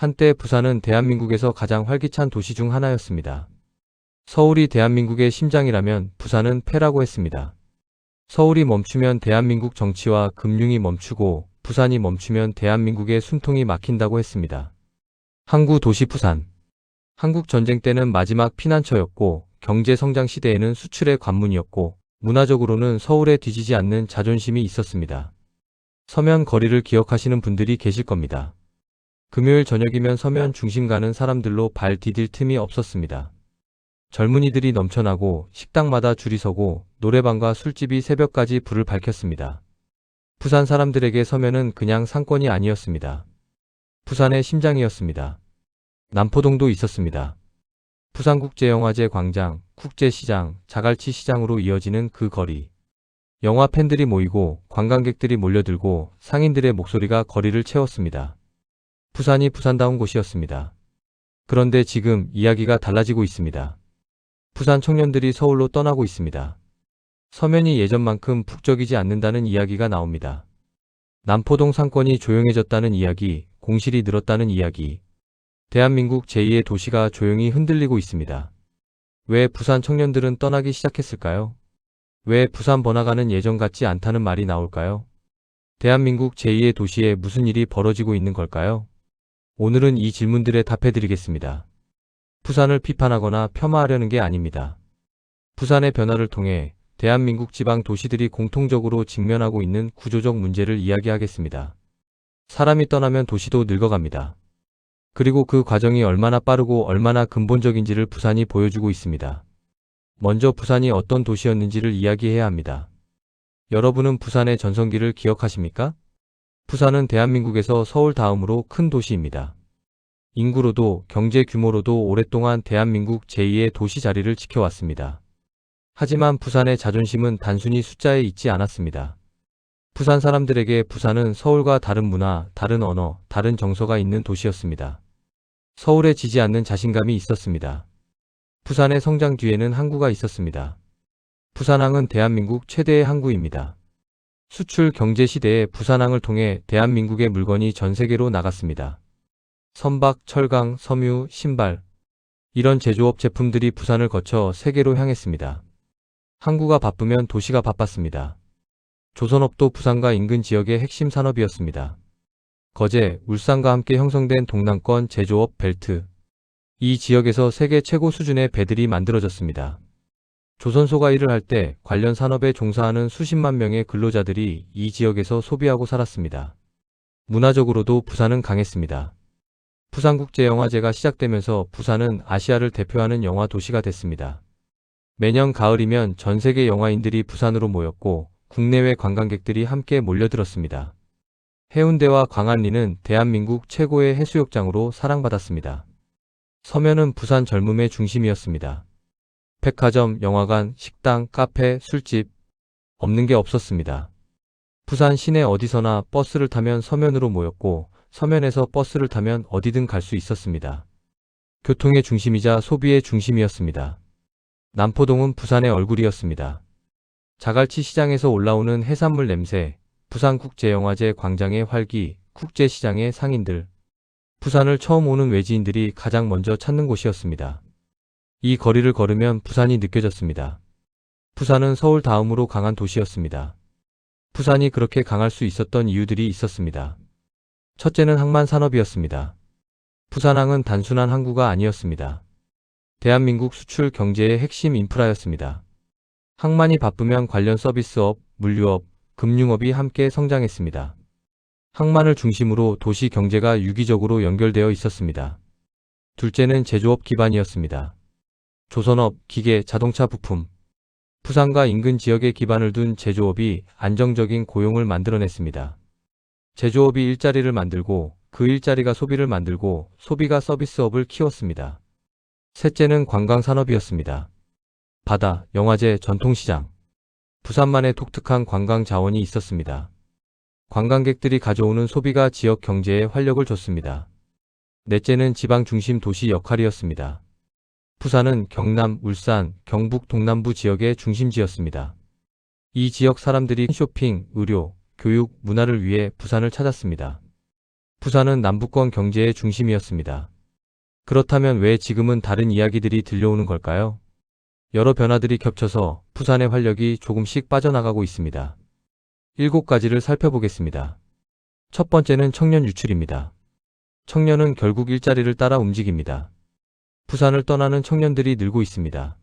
한때 부산은 대한민국에서 가장 활기찬 도시 중 하나였습니다. 서울이 대한민국의 심장이라면 부산은 폐라고 했습니다. 서울이 멈추면 대한민국 정치와 금융이 멈추고 부산이 멈추면 대한민국의 숨통이 막힌다고 했습니다. 항구 도시 부산. 한국 전쟁 때는 마지막 피난처였고 경제 성장 시대에는 수출의 관문이었고 문화적으로는 서울에 뒤지지 않는 자존심이 있었습니다. 서면 거리를 기억하시는 분들이 계실 겁니다. 금요일 저녁이면 서면 중심 가는 사람들로 발 디딜 틈이 없었습니다. 젊은이들이 넘쳐나고 식당마다 줄이 서고 노래방과 술집이 새벽까지 불을 밝혔습니다. 부산 사람들에게 서면은 그냥 상권이 아니었습니다. 부산의 심장이었습니다. 남포동도 있었습니다. 부산국제영화제 광장, 국제시장, 자갈치 시장으로 이어지는 그 거리. 영화 팬들이 모이고 관광객들이 몰려들고 상인들의 목소리가 거리를 채웠습니다. 부산이 부산다운 곳이었습니다. 그런데 지금 이야기가 달라지고 있습니다. 부산 청년들이 서울로 떠나고 있습니다. 서면이 예전만큼 북적이지 않는다는 이야기가 나옵니다. 남포동 상권이 조용해졌다는 이야기, 공실이 늘었다는 이야기. 대한민국 제2의 도시가 조용히 흔들리고 있습니다. 왜 부산 청년들은 떠나기 시작했을까요? 왜 부산 번화가는 예전 같지 않다는 말이 나올까요? 대한민국 제2의 도시에 무슨 일이 벌어지고 있는 걸까요? 오늘은 이 질문들에 답해드리겠습니다. 부산을 비판하거나 폄하하려는 게 아닙니다. 부산의 변화를 통해 대한민국 지방 도시들이 공통적으로 직면하고 있는 구조적 문제를 이야기하겠습니다. 사람이 떠나면 도시도 늙어갑니다. 그리고 그 과정이 얼마나 빠르고 얼마나 근본적인지를 부산이 보여주고 있습니다. 먼저 부산이 어떤 도시였는지를 이야기해야 합니다. 여러분은 부산의 전성기를 기억하십니까? 부산은 대한민국에서 서울 다음으로 큰 도시입니다. 인구로도 경제 규모로도 오랫동안 대한민국 제2의 도시 자리를 지켜왔습니다. 하지만 부산의 자존심은 단순히 숫자에 있지 않았습니다. 부산 사람들에게 부산은 서울과 다른 문화, 다른 언어, 다른 정서가 있는 도시였습니다. 서울에 지지 않는 자신감이 있었습니다. 부산의 성장 뒤에는 항구가 있었습니다. 부산항은 대한민국 최대의 항구입니다. 수출 경제 시대에 부산항을 통해 대한민국의 물건이 전 세계로 나갔습니다. 선박, 철강, 섬유, 신발 이런 제조업 제품들이 부산을 거쳐 세계로 향했습니다. 항구가 바쁘면 도시가 바빴습니다. 조선업도 부산과 인근 지역의 핵심 산업이었습니다. 거제, 울산과 함께 형성된 동남권 제조업 벨트. 이 지역에서 세계 최고 수준의 배들이 만들어졌습니다. 조선소가 일을 할 때 관련 산업에 종사하는 수십만 명의 근로자들이 이 지역에서 소비하고 살았습니다. 문화적으로도 부산은 강했습니다. 부산국제영화제가 시작되면서 부산은 아시아를 대표하는 영화 도시가 됐습니다. 매년 가을이면 전 세계 영화인들이 부산으로 모였고 국내외 관광객들이 함께 몰려들었습니다. 해운대와 광안리는 대한민국 최고의 해수욕장으로 사랑받았습니다. 서면은 부산 젊음의 중심이었습니다. 백화점, 영화관, 식당, 카페, 술집 없는 게 없었습니다. 부산 시내 어디서나 버스를 타면 서면으로 모였고 서면에서 버스를 타면 어디든 갈 수 있었습니다. 교통의 중심이자 소비의 중심이었습니다. 남포동은 부산의 얼굴이었습니다. 자갈치 시장에서 올라오는 해산물 냄새, 부산국제영화제 광장의 활기, 국제시장의 상인들. 부산을 처음 오는 외지인들이 가장 먼저 찾는 곳이었습니다. 이 거리를 걸으면 부산이 느껴졌습니다. 부산은 서울 다음으로 강한 도시였습니다. 부산이 그렇게 강할 수 있었던 이유들이 있었습니다. 첫째는 항만 산업이었습니다. 부산항은 단순한 항구가 아니었습니다. 대한민국 수출 경제의 핵심 인프라였습니다. 항만이 바쁘면 관련 서비스업, 물류업, 금융업이 함께 성장했습니다. 항만을 중심으로 도시 경제가 유기적으로 연결되어 있었습니다. 둘째는 제조업 기반이었습니다. 조선업, 기계, 자동차 부품. 부산과 인근 지역에 기반을 둔 제조업이 안정적인 고용을 만들어냈습니다. 제조업이 일자리를 만들고 그 일자리가 소비를 만들고 소비가 서비스업을 키웠습니다. 셋째는 관광산업이었습니다. 바다, 영화제, 전통시장. 부산만의 독특한 관광 자원이 있었습니다. 관광객들이 가져오는 소비가 지역 경제에 활력을 줬습니다. 넷째는 지방 중심 도시 역할이었습니다. 부산은 경남, 울산, 경북 동남부 지역의 중심지였습니다. 이 지역 사람들이 쇼핑, 의료, 교육, 문화를 위해 부산을 찾았습니다. 부산은 남부권 경제의 중심이었습니다. 그렇다면 왜 지금은 다른 이야기들이 들려오는 걸까요? 여러 변화들이 겹쳐서 부산의 활력이 조금씩 빠져나가고 있습니다. 7가지를 살펴보겠습니다. 첫 번째는 청년 유출입니다. 청년은 결국 일자리를 따라 움직입니다. 부산을 떠나는 청년들이 늘고 있습니다.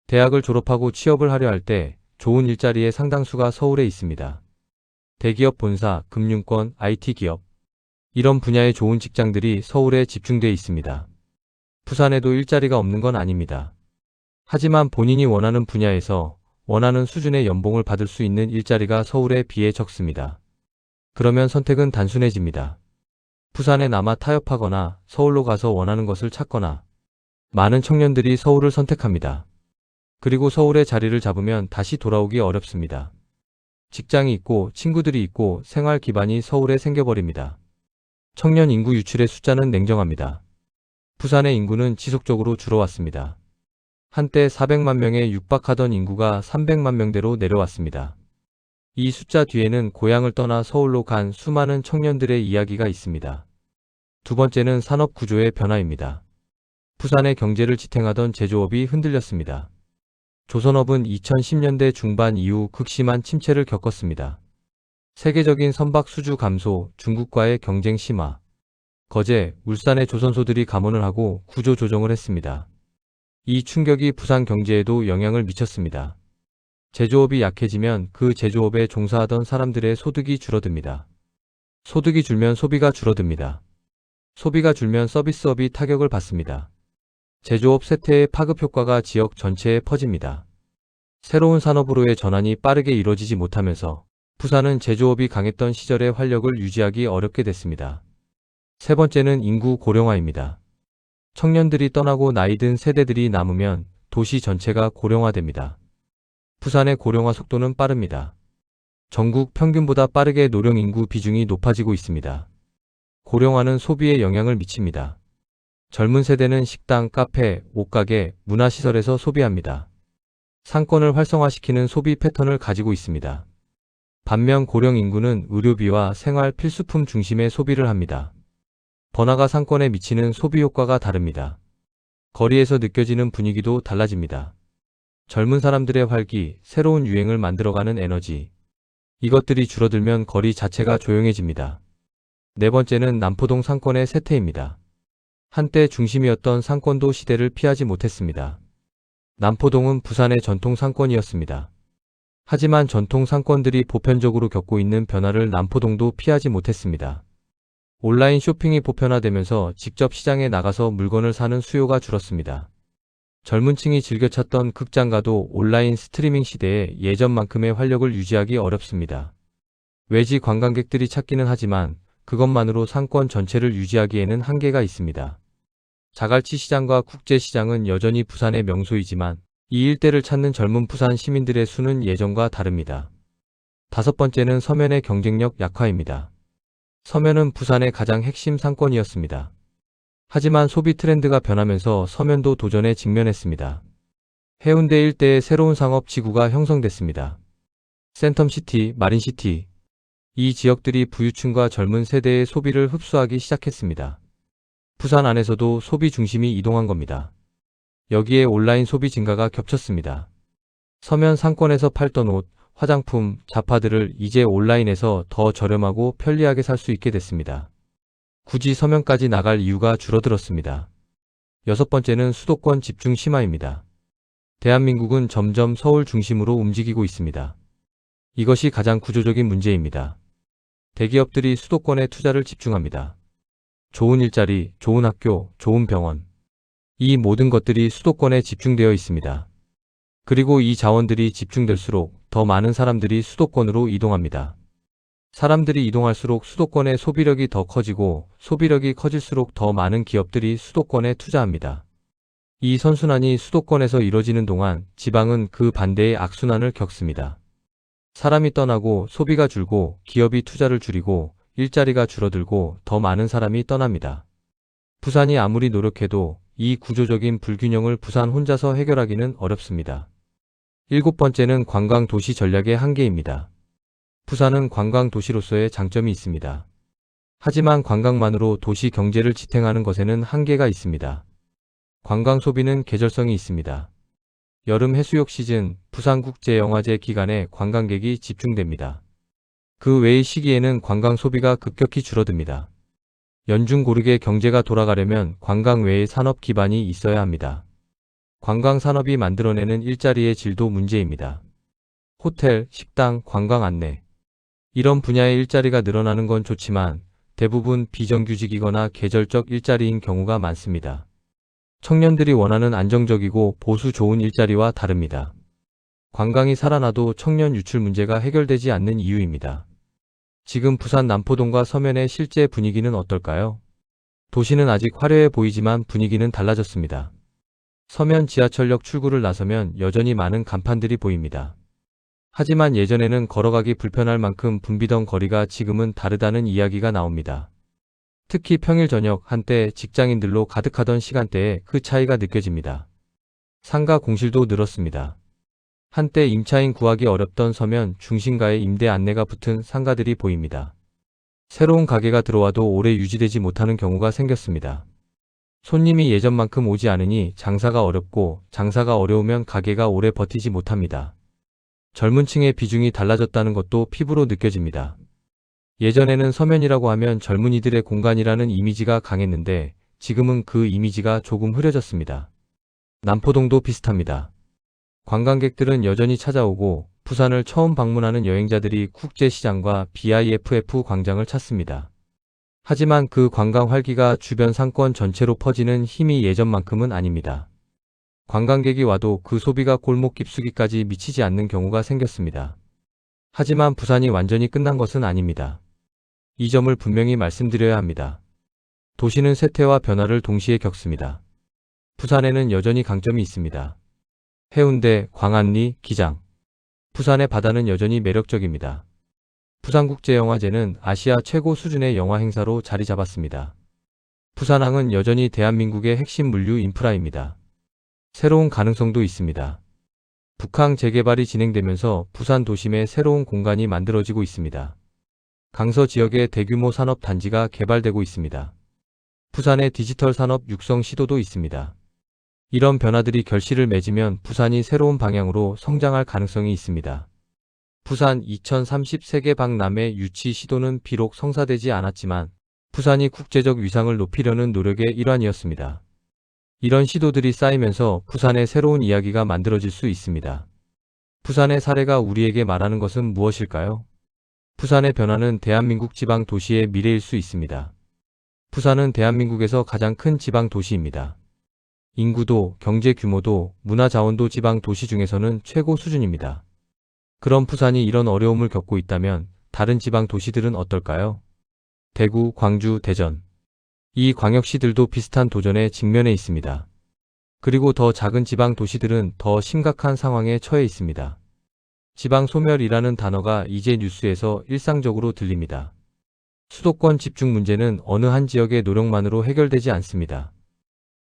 대학을 졸업하고 취업을 하려 할 때 좋은 일자리의 상당수가 서울에 있습니다. 대기업 본사, 금융권, IT 기업. 이런 분야의 좋은 직장들이 서울에 집중돼 있습니다. 부산에도 일자리가 없는 건 아닙니다. 하지만 본인이 원하는 분야에서 원하는 수준의 연봉을 받을 수 있는 일자리가 서울에 비해 적습니다. 그러면 선택은 단순해집니다. 부산에 남아 타협하거나 서울로 가서 원하는 것을 찾거나. 많은 청년들이 서울을 선택합니다. 그리고 서울에 자리를 잡으면 다시 돌아오기 어렵습니다. 직장이 있고 친구들이 있고 생활 기반이 서울에 생겨버립니다. 청년 인구 유출의 숫자는 냉정합니다. 부산의 인구는 지속적으로 줄어왔습니다. 한때 400만 명에 육박하던 인구가 300만 명대로 내려왔습니다. 이 숫자 뒤에는 고향을 떠나 서울로 간 수많은 청년들의 이야기가 있습니다. 두 번째는 산업 구조의 변화입니다. 부산의 경제를 지탱하던 제조업이 흔들렸습니다. 조선업은 2010년대 중반 이후 극심한 침체를 겪었습니다. 세계적인 선박 수주 감소, 중국과의 경쟁 심화, 거제, 울산의 조선소들이 감원을 하고 구조 조정을 했습니다. 이 충격이 부산 경제에도 영향을 미쳤습니다. 제조업이 약해지면 그 제조업에 종사하던 사람들의 소득이 줄어듭니다. 소득이 줄면 소비가 줄어듭니다. 소비가 줄면 서비스업이 타격을 받습니다. 제조업 쇠퇴의 파급 효과가 지역 전체에 퍼집니다. 새로운 산업으로의 전환이 빠르게 이루어지지 못하면서 부산은 제조업이 강했던 시절의 활력을 유지하기 어렵게 됐습니다. 세 번째는 인구 고령화입니다. 청년들이 떠나고 나이 든 세대들이 남으면 도시 전체가 고령화됩니다. 부산의 고령화 속도는 빠릅니다. 전국 평균보다 빠르게 노령 인구 비중이 높아지고 있습니다. 고령화는 소비에 영향을 미칩니다. 젊은 세대는 식당, 카페, 옷가게, 문화시설에서 소비합니다. 상권을 활성화시키는 소비 패턴을 가지고 있습니다. 반면 고령 인구는 의료비와 생활 필수품 중심의 소비를 합니다. 번화가 상권에 미치는 소비 효과가 다릅니다. 거리에서 느껴지는 분위기도 달라집니다. 젊은 사람들의 활기, 새로운 유행을 만들어가는 에너지. 이것들이 줄어들면 거리 자체가 조용해집니다. 네 번째는 남포동 상권의 쇠퇴입니다. 한때 중심이었던 상권도 시대를 피하지 못했습니다. 남포동은 부산의 전통 상권이었습니다. 하지만 전통 상권들이 보편적으로 겪고 있는 변화를 남포동도 피하지 못했습니다. 온라인 쇼핑이 보편화되면서 직접 시장에 나가서 물건을 사는 수요가 줄었습니다. 젊은 층이 즐겨 찾던 극장가도 온라인 스트리밍 시대에 예전만큼의 활력을 유지하기 어렵습니다. 외지 관광객들이 찾기는 하지만 그것만으로 상권 전체를 유지하기에는 한계가 있습니다. 자갈치 시장과 국제시장은 여전히 부산의 명소이지만 이 일대를 찾는 젊은 부산 시민들의 수는 예전과 다릅니다. 다섯 번째는 서면의 경쟁력 약화입니다. 서면은 부산의 가장 핵심 상권이었습니다. 하지만 소비 트렌드가 변하면서 서면도 도전에 직면했습니다. 해운대 일대에 새로운 상업 지구가 형성됐습니다. 센텀시티, 마린시티. 이 지역들이 부유층과 젊은 세대의 소비를 흡수하기 시작했습니다. 부산 안에서도 소비 중심이 이동한 겁니다. 여기에 온라인 소비 증가가 겹쳤습니다. 서면 상권에서 팔던 옷, 화장품, 잡화들을 이제 온라인에서 더 저렴하고 편리하게 살 수 있게 됐습니다. 굳이 서면까지 나갈 이유가 줄어들었습니다. 여섯 번째는 수도권 집중 심화입니다. 대한민국은 점점 서울 중심으로 움직이고 있습니다. 이것이 가장 구조적인 문제입니다. 대기업들이 수도권에 투자를 집중합니다. 좋은 일자리, 좋은 학교, 좋은 병원. 이 모든 것들이 수도권에 집중되어 있습니다. 그리고 이 자원들이 집중될수록 더 많은 사람들이 수도권으로 이동합니다. 사람들이 이동할수록 수도권의 소비력이 더 커지고 소비력이 커질수록 더 많은 기업들이 수도권에 투자합니다. 이 선순환이 수도권에서 이뤄지는 동안 지방은 그 반대의 악순환을 겪습니다. 사람이 떠나고 소비가 줄고 기업이 투자를 줄이고 일자리가 줄어들고 더 많은 사람이 떠납니다. 부산이 아무리 노력해도 이 구조적인 불균형을 부산 혼자서 해결하기는 어렵습니다. 일곱 번째는 관광도시 전략의 한계입니다. 부산은 관광도시로서의 장점이 있습니다. 하지만 관광만으로 도시 경제를 지탱하는 것에는 한계가 있습니다. 관광 소비는 계절성이 있습니다. 여름 해수욕 시즌, 부산국제영화제 기간에 관광객이 집중됩니다. 그 외의 시기에는 관광 소비가 급격히 줄어듭니다. 연중 고르게 경제가 돌아가려면 관광 외의 산업 기반이 있어야 합니다. 관광 산업이 만들어내는 일자리의 질도 문제입니다. 호텔, 식당, 관광 안내. 이런 분야의 일자리가 늘어나는 건 좋지만 대부분 비정규직이거나 계절적 일자리인 경우가 많습니다. 청년들이 원하는 안정적이고 보수 좋은 일자리와 다릅니다. 관광이 살아나도 청년 유출 문제가 해결되지 않는 이유입니다. 지금 부산 남포동과 서면의 실제 분위기는 어떨까요? 도시는 아직 화려해 보이지만 분위기는 달라졌습니다. 서면 지하철역 출구를 나서면 여전히 많은 간판들이 보입니다. 하지만 예전에는 걸어가기 불편할 만큼 붐비던 거리가 지금은 다르다는 이야기가 나옵니다. 특히 평일 저녁 한때 직장인들로 가득하던 시간대에 그 차이가 느껴집니다. 상가 공실도 늘었습니다. 한때 임차인 구하기 어렵던 서면 중심가에 임대 안내가 붙은 상가들이 보입니다. 새로운 가게가 들어와도 오래 유지되지 못하는 경우가 생겼습니다. 손님이 예전만큼 오지 않으니 장사가 어렵고 장사가 어려우면 가게가 오래 버티지 못합니다. 젊은 층의 비중이 달라졌다는 것도 피부로 느껴집니다. 예전에는 서면이라고 하면 젊은이들의 공간이라는 이미지가 강했는데 지금은 그 이미지가 조금 흐려졌습니다. 남포동도 비슷합니다. 관광객들은 여전히 찾아오고 부산을 처음 방문하는 여행자들이 국제시장과 BIFF 광장을 찾습니다. 하지만 그 관광 활기가 주변 상권 전체로 퍼지는 힘이 예전만큼은 아닙니다. 관광객이 와도 그 소비가 골목 깊숙이까지 미치지 않는 경우가 생겼습니다. 하지만 부산이 완전히 끝난 것은 아닙니다. 이 점을 분명히 말씀드려야 합니다. 도시는 쇠퇴와 변화를 동시에 겪습니다. 부산에는 여전히 강점이 있습니다. 해운대, 광안리, 기장. 부산의 바다는 여전히 매력적입니다. 부산국제영화제는 아시아 최고 수준의 영화 행사로 자리 잡았습니다. 부산항은 여전히 대한민국의 핵심 물류 인프라입니다. 새로운 가능성도 있습니다. 북항 재개발이 진행되면서 부산 도심에 새로운 공간이 만들어지고 있습니다. 강서 지역에 대규모 산업 단지가 개발되고 있습니다. 부산의 디지털 산업 육성 시도도 있습니다. 이런 변화들이 결실을 맺으면 부산이 새로운 방향으로 성장할 가능성이 있습니다. 부산 2030 세계 박람회 유치 시도는 비록 성사되지 않았지만 부산이 국제적 위상을 높이려는 노력의 일환이었습니다. 이런 시도들이 쌓이면서 부산의 새로운 이야기가 만들어질 수 있습니다. 부산의 사례가 우리에게 말하는 것은 무엇일까요? 부산의 변화는 대한민국 지방 도시의 미래일 수 있습니다. 부산은 대한민국에서 가장 큰 지방 도시입니다. 인구도, 경제 규모도, 문화 자원도 지방 도시 중에서는 최고 수준입니다. 그럼 부산이 이런 어려움을 겪고 있다면 다른 지방 도시들은 어떨까요? 대구, 광주, 대전. 이 광역시들도 비슷한 도전에 직면해 있습니다. 그리고 더 작은 지방 도시들은 더 심각한 상황에 처해 있습니다. 지방 소멸이라는 단어가 이제 뉴스에서 일상적으로 들립니다. 수도권 집중 문제는 어느 한 지역의 노력만으로 해결되지 않습니다.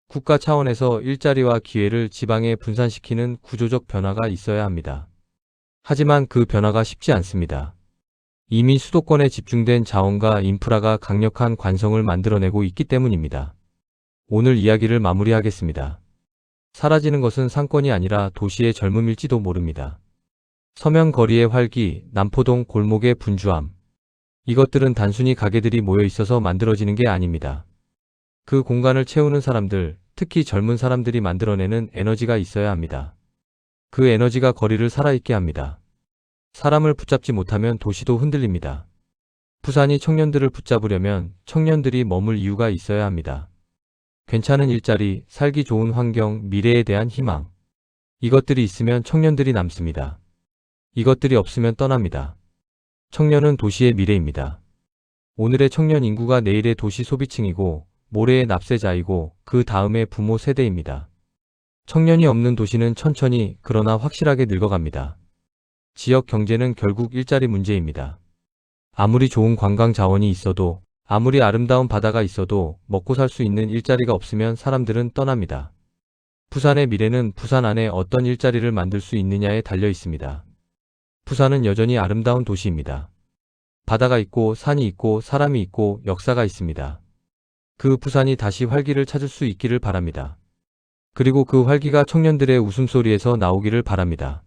국가 차원에서 일자리와 기회를 지방에 분산시키는 구조적 변화가 있어야 합니다. 하지만 그 변화가 쉽지 않습니다. 이미 수도권에 집중된 자원과 인프라가 강력한 관성을 만들어내고 있기 때문입니다. 오늘 이야기를 마무리하겠습니다. 사라지는 것은 상권이 아니라 도시의 젊음일지도 모릅니다. 서면 거리의 활기, 남포동 골목의 분주함. 이것들은 단순히 가게들이 모여 있어서 만들어지는 게 아닙니다. 그 공간을 채우는 사람들, 특히 젊은 사람들이 만들어내는 에너지가 있어야 합니다. 그 에너지가 거리를 살아있게 합니다. 사람을 붙잡지 못하면 도시도 흔들립니다. 부산이 청년들을 붙잡으려면 청년들이 머물 이유가 있어야 합니다. 괜찮은 일자리, 살기 좋은 환경, 미래에 대한 희망. 이것들이 있으면 청년들이 남습니다. 이것들이 없으면 떠납니다. 청년은 도시의 미래입니다. 오늘의 청년 인구가 내일의 도시 소비층이고 모레의 납세자이고 그 다음의 부모 세대입니다. 청년이 없는 도시는 천천히 그러나 확실하게 늙어갑니다. 지역 경제는 결국 일자리 문제입니다. 아무리 좋은 관광 자원이 있어도 아무리 아름다운 바다가 있어도 먹고 살 수 있는 일자리가 없으면 사람들은 떠납니다. 부산의 미래는 부산 안에 어떤 일자리를 만들 수 있느냐에 달려 있습니다. 부산은 여전히 아름다운 도시입니다. 바다가 있고 산이 있고 사람이 있고 역사가 있습니다. 그 부산이 다시 활기를 찾을 수 있기를 바랍니다. 그리고 그 활기가 청년들의 웃음소리에서 나오기를 바랍니다.